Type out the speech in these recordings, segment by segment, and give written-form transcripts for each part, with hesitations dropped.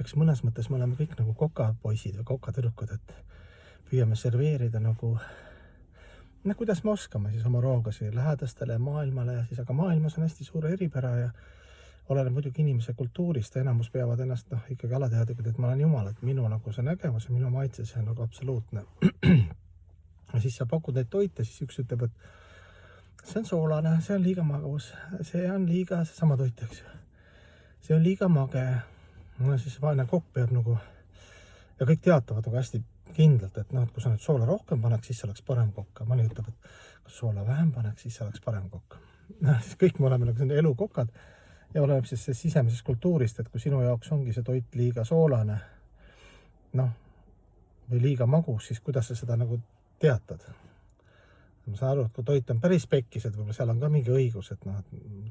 eks mõnes mõttes me oleme kõik nagu kokapoisid või kokatüdrukud, et püüame serveerida nagu, kuidas me oskame siis oma roogasi lähedastele ja maailmale ja siis, aga maailmas on hästi suur eripära ja oleneb muidugi inimese kultuurist, enamus peavad ennast ikkagi alateadlikult, et ma olen jumal, et minu nagu see nägemus ja minu maitse, see on nagu absoluutne. Ja siis sa pakud neid toite, siis üks ütleb, et see on soolane, see on liiga magus, see on liiga, seesama toit, eks ju. See on liiga mage. No siis vaene kokk peab nagu, ja kõik teatavad nagu hästi kindlalt, et et kui sa nüüd soola rohkem paneks, siis oleks parem kokk. Mõni ütleb, et kui soola vähem paneks, siis oleks parem kokk. Siis kõik me oleme nagu elukokad ja oleme siis sisemisest kultuurist, et kui sinu jaoks ongi see toit liiga soolane, või liiga magus, siis kuidas sa seda nagu teatad? Ma saan aru, et kui toit on päris pekkis, et võib-olla seal on ka mingi õigus, et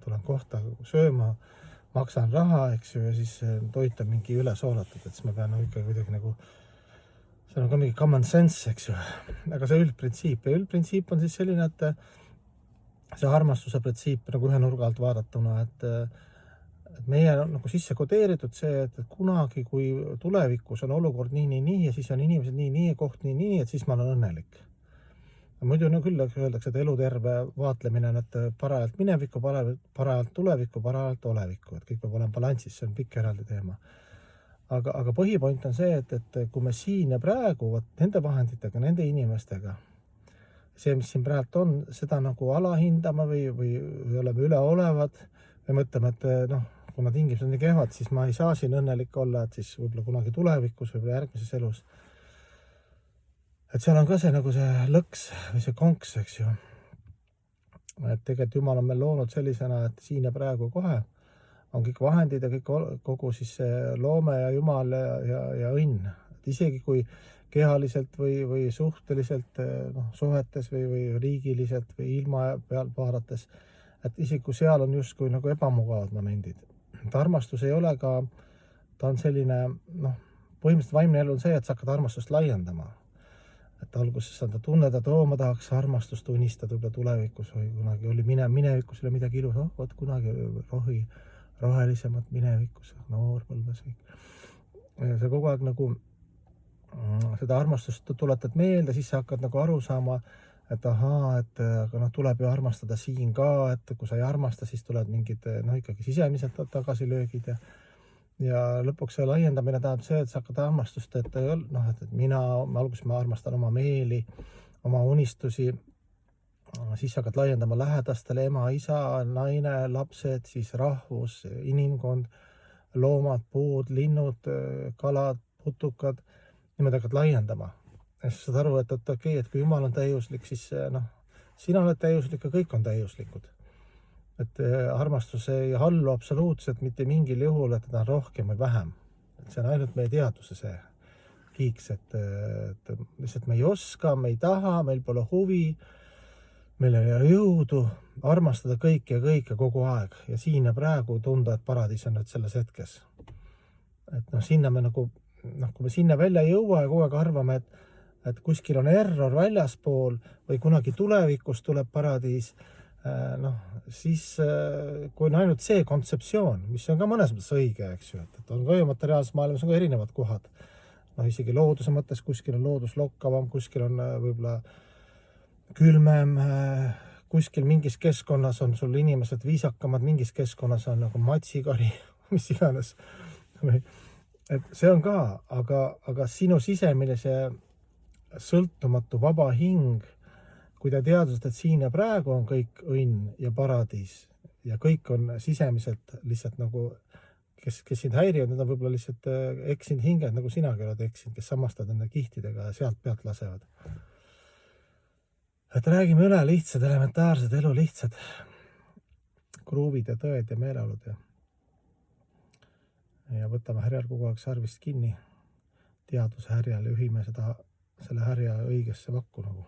tulen kohta sööma, maksan raha, eks ju, ja siis toit on mingi üle soolatud, et siis ma pean ikkagi kuidagi nagu, see on ka mingi common sense, eks ju. Aga see üldprintsiip on siis selline, et see armastuse printsiip nagu ühe nurga alt vaadatuna, et meie on nagu sisse kodeeritud see, et kunagi, kui tulevikus on olukord nii ja siis on inimesed nii ja koht nii, et siis ma olen õnnelik. Muidu küll öeldakse, et eluterve vaatlemine on, et parajalt minevikku, parajalt tulevikku, parajalt olevikku, et kõik peab olema balanssis, see on pikk eraldi teema. Aga põhipoint on see, et kui me siin ja praegu nende vahenditega, nende inimestega, see, mis siin praegu on, seda nagu alahindama või oleme üleolevad või mõtleme, et kuna tingimused on nii kehvad, siis ma ei saa siin õnnelik olla, et siis võib-olla kunagi tulevikus, võib-olla järgmises elus. Et seal on ka see nagu see lõks või see konks, eks ju. Et tegelikult Jumal on meil loonud sellisena, et siin ja praegu kohe on kõik vahendid ja kogu siis see loome ja Jumal ja õnn. Et isegi kui kehaliselt või suhteliselt suhetes või riigiliselt või ilma peal vaadates, et isegi kui seal on justkui nagu ebamugavad momendid. Et armastus ei ole ka, ta on selline, põhimõtteliselt vaimne elu on see, et sa hakkad armastust laiendama. Et alguses sa tunned, et ma tahaks armastust unistada võib-olla tulevikus või kunagi oli minevikus üle midagi ilus, võt kunagi rohelisemat minevikus, noorpõlves kõik. Ja sa kogu aeg nagu seda armastust tuletad meelde, siis sa hakkad nagu aru saama, et aga tuleb ju armastada siin ka, et kui sa ei armasta, siis tulevad mingid ikkagi sisemiselt tagasilöögid ja lõpuks see laiendamine tähendab see, et sa hakkad armastust, et alguses ma armastan oma meeli, oma unistusi, siis hakkad laiendama lähedastele, ema, isa, naine, lapsed, siis rahvus, inimkond, loomad, puud, linnud, kalad, putukad, niimoodi hakkad laiendama. Ja siis saad aru, et et kui Jumal on täiuslik, siis sina oled täiuslik ja kõik on täiuslikud. Et armastus ei hallu absoluutselt mitte mingil juhul, et ta on rohkem või vähem. Et see on ainult meie teaduse see kiiks, et lihtsalt me ei oska, me ei taha, meil pole huvi, meil ei ole jõudu armastada kõike ja kõike kogu aeg ja siin ja praegu tunda, et paradiis on nüüd selles hetkes. Et sinna me nagu, kui me sinna välja ei jõua ja kogu aeg arvame, et kuskil on error väljaspool või kunagi tulevikus tuleb paradiis, siis kui on ainult see kontseptsioon, mis on ka mõnes mõttes õige, eks ju, et on ka ju materiaalses maailmas on ka erinevad kohad. Isegi looduse mõttes, kuskil on loodus lokkavam, kuskil on võib-olla külmem, kuskil mingis keskkonnas on sul inimesed viisakamad, mingis keskkonnas on nagu matsikari, mis iganes. Et see on ka, aga sinu sisemine see sõltumatu vaba hing, kui te teadused, et siin ja praegu on kõik õnn ja paradiis ja kõik on sisemiselt lihtsalt nagu, kes sind häirivad, need on võib-olla lihtsalt eksinud hinged, nagu sinagi oled eksinud, kes samastavad enda kihtidega ja sealt pealt lasevad. Et räägime üle lihtsad, elementaarsed, elu lihtsad kruuvid ja tõed ja meeleolud ja võtame härjal kogu aeg sarvist kinni, teaduse härjal ja ühime selle härja õigesse vakku nagu.